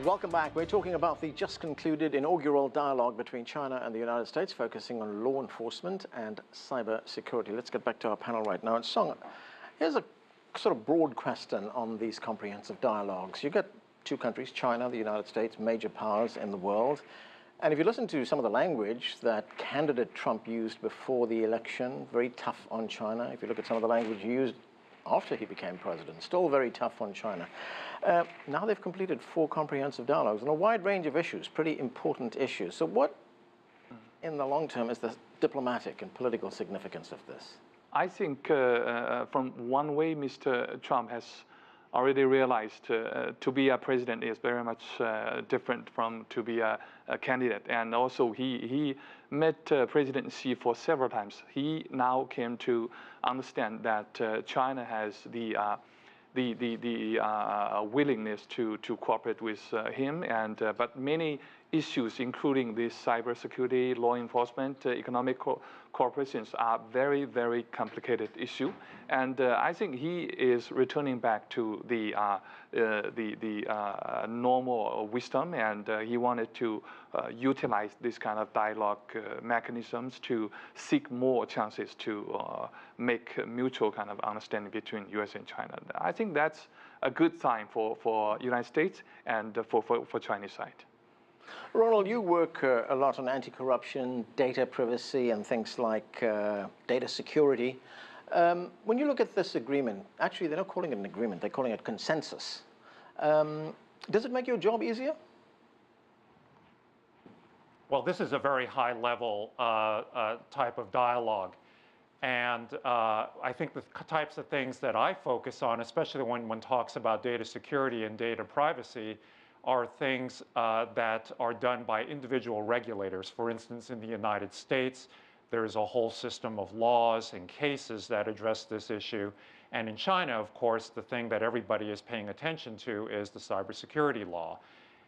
Welcome back. We're talking about the just concluded inaugural dialogue between China and the United States, focusing on law enforcement and cyber security. Let's get back to our panel right now. And Zhang, here's a sort of broad question on these comprehensive dialogues. You get two countries, China, the United States, major powers in the world. And if you listen to some of the language that candidate Trump used before the election, very tough on China. If you look at some of the language he used after he became president, still very tough on China. Now they've completed 4 comprehensive dialogues on a wide range of issues, pretty important issues. So what, in the long term, is the diplomatic and political significance of this? I think from one way, Mr. Trump has already realized to be a president is very much different from to be a candidate. And also he met President Xi for several times. He now came to understand that China has the willingness to cooperate with him, and but many issues, including this cybersecurity, law enforcement, economic corporations, are very, very complicated issue. And I think he is returning back to the normal wisdom, and he wanted to utilize this kind of dialogue mechanisms to seek more chances to make mutual kind of understanding between U.S. and China. I think that's a good sign for United States and for Chinese side. Ronald, you work a lot on anti-corruption, data privacy, and things like data security. When you look at this agreement, actually they're not calling it an agreement, they're calling it consensus. Does it make your job easier? Well, this is a very high-level type of dialogue. And I think the types of things that I focus on, especially when one talks about data security and data privacy, are things that are done by individual regulators. For instance, in the United States, there's a whole system of laws and cases that address this issue. And in China, of course, the thing that everybody is paying attention to is the cybersecurity law.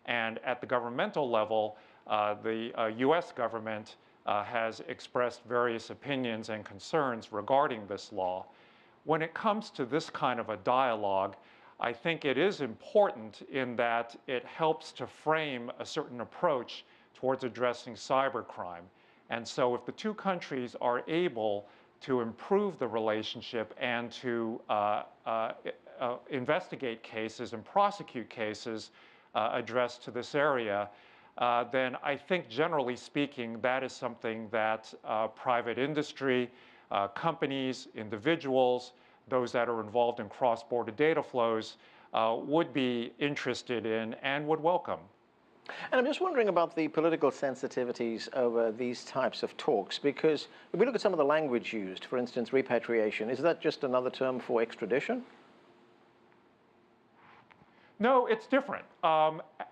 And at the governmental level, the US government has expressed various opinions and concerns regarding this law. When it comes to this kind of a dialogue, I think it is important in that it helps to frame a certain approach towards addressing cybercrime. And so if the two countries are able to improve the relationship and to investigate cases and prosecute cases addressed to this area, then I think generally speaking, that is something that private industry, companies, individuals, those that are involved in cross-border data flows would be interested in and would welcome. And I'm just wondering about the political sensitivities over these types of talks, because if we look at some of the language used, for instance, repatriation, is that just another term for extradition? No, it's different.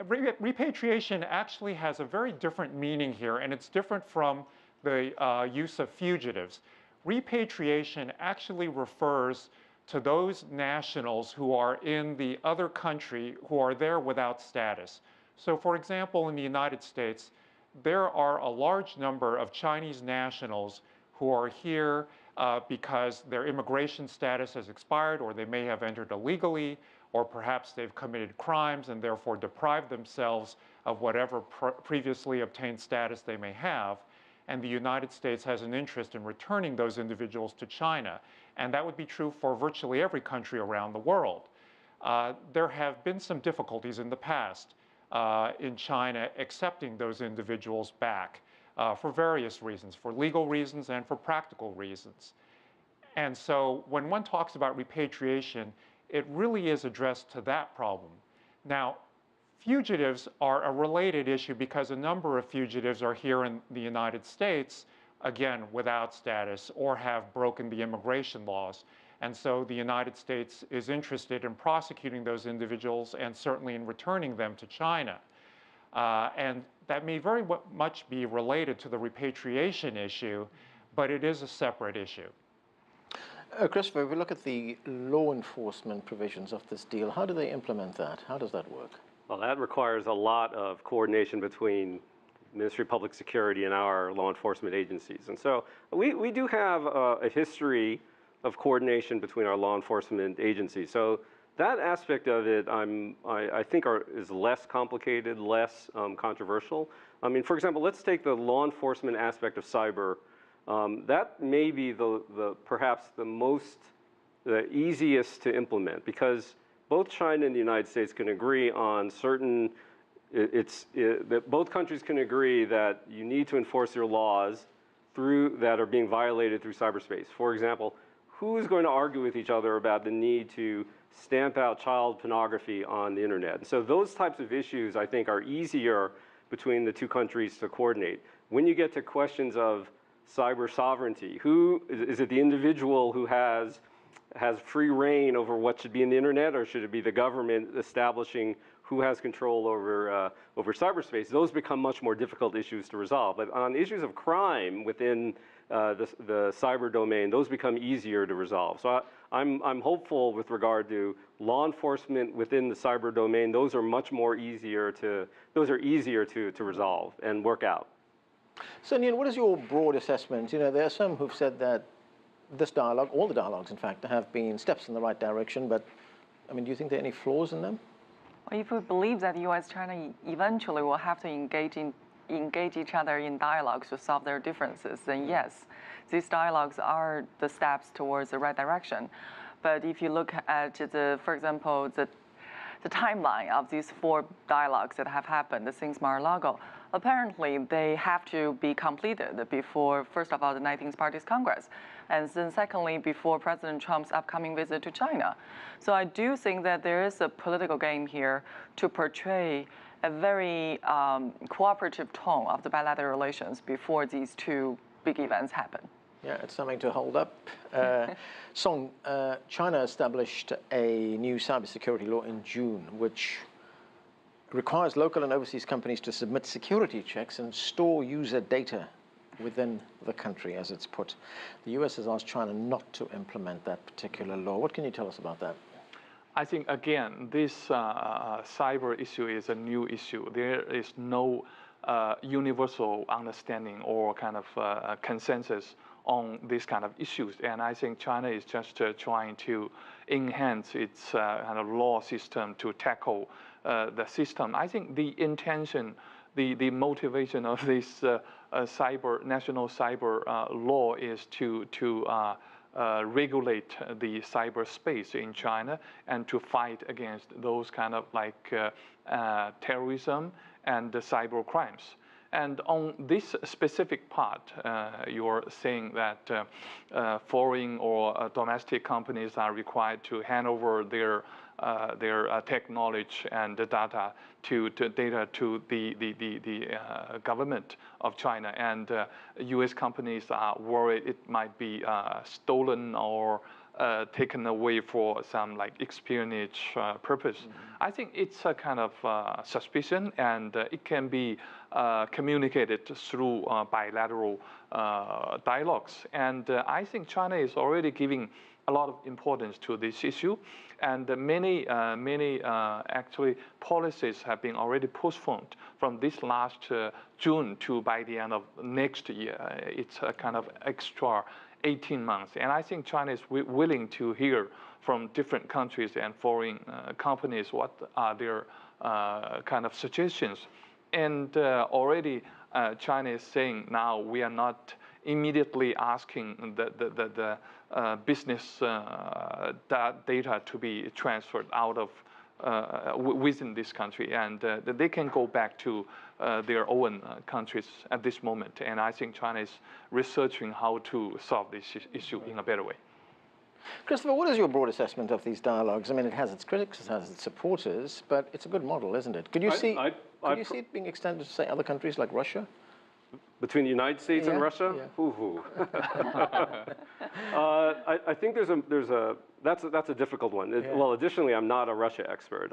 Repatriation actually has a very different meaning here, and it's different from the use of fugitives. Repatriation actually refers to those nationals who are in the other country who are there without status. So for example, in the United States, there are a large number of Chinese nationals who are here because their immigration status has expired, or they may have entered illegally, or perhaps they've committed crimes and therefore deprived themselves of whatever previously obtained status they may have. And the United States has an interest in returning those individuals to China. And that would be true for virtually every country around the world. There have been some difficulties in the past in China accepting those individuals back for various reasons, for legal reasons and for practical reasons. And so when one talks about repatriation, it really is addressed to that problem. Now, fugitives are a related issue because a number of fugitives are here in the United States, again, without status or have broken the immigration laws. And so the United States is interested in prosecuting those individuals and certainly in returning them to China. And that may very much be related to the repatriation issue, but it is a separate issue. Christopher, if we look at the law enforcement provisions of this deal, how do they implement that? How does that work? Well, that requires a lot of coordination between Ministry of Public Security and our law enforcement agencies. And so we do have a history of coordination between our law enforcement agencies. So that aspect of it, I think is less complicated, less controversial. I mean, for example, let's take the law enforcement aspect of cyber. That may be perhaps the easiest to implement, because both China and the United States can agree on certain, that both countries can agree that you need to enforce your laws that are being violated through cyberspace. For example, who's going to argue with each other about the need to stamp out child pornography on the internet? And so those types of issues, I think, are easier between the two countries to coordinate. When you get to questions of cyber sovereignty, is it the individual who has free reign over what should be in the internet, or should it be the government establishing who has control over cyberspace? Those become much more difficult issues to resolve. But on issues of crime within the cyber domain, those become easier to resolve. So I'm hopeful with regard to law enforcement within the cyber domain. Those are easier to resolve and work out. So, Nian, what is your broad assessment? You know, there are some who've said that this dialogue, all the dialogues, in fact, have been steps in the right direction. But, I mean, do you think there are any flaws in them? Well, if we believe that U.S.-China eventually will have to engage each other in dialogues to solve their differences, then yes, these dialogues are the steps towards the right direction. But if you look at for example, the timeline of these 4 dialogues that have happened since Mar-a-Lago, apparently they have to be completed before, first of all, the 19th Party's Congress, and then secondly, before President Trump's upcoming visit to China. So I do think that there is a political game here to portray a very cooperative tone of the bilateral relations before these 2 big events happen. Yeah, it's something to hold up. Song, China established a new cybersecurity law in June, which requires local and overseas companies to submit security checks and store user data within the country, as it's put. The US has asked China not to implement that particular law. What can you tell us about that? I think, again, this cyber issue is a new issue. There is no universal understanding or kind of consensus on these kind of issues. And I think China is just trying to enhance its kind of law system to tackle the system. I think the intention, the motivation of this national cyber law is to regulate the cyberspace in China and to fight against those kind of like terrorism and cyber crimes. And on this specific part, you're saying that foreign or domestic companies are required to hand over their tech knowledge and the data to the government of China, and U.S. companies are worried it might be stolen or taken away for some like espionage purpose. I think it's a kind of suspicion, and it can be communicated through bilateral dialogues. And I think China is already giving a lot of importance to this issue, and many actually policies have been already postponed from this last June to by the end of next year. It's a kind of extra 18 months, and I think China is willing to hear from different countries and foreign companies what are their kind of suggestions. And already China is saying now we are not immediately asking the business data to be transferred out of within this country, and they can go back to their own countries at this moment. And I think China is researching how to solve this issue in a better way. Christopher, what is your broad assessment of these dialogues? I mean, it has its critics, it has its supporters, but it's a good model, isn't it? Could you see it being extended to, say, other countries like Russia? Between the United States and Russia? Yeah. Ooh. I think that's a difficult one. Well, additionally, I'm not a Russia expert.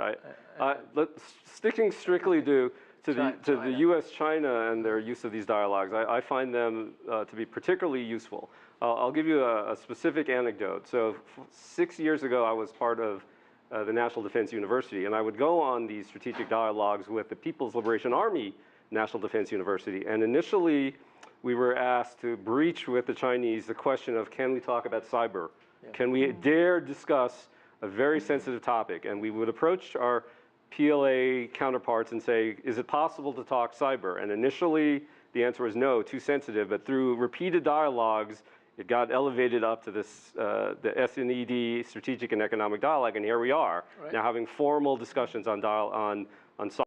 Sticking strictly to the U.S.-China and their use of these dialogues, I find them to be particularly useful. I'll give you a specific anecdote. So 6 years ago, I was part of the National Defense University, and I would go on these strategic dialogues with the People's Liberation Army National Defense University. And initially, we were asked to breach with the Chinese the question of, can we talk about cyber? Yeah. Can we dare discuss a very sensitive topic, and we would approach our PLA counterparts and say, is it possible to talk cyber? And initially, the answer was no, too sensitive, but through repeated dialogues, it got elevated up to this, the SNED, Strategic and Economic Dialogue, and here we are, now having formal discussions on cyber.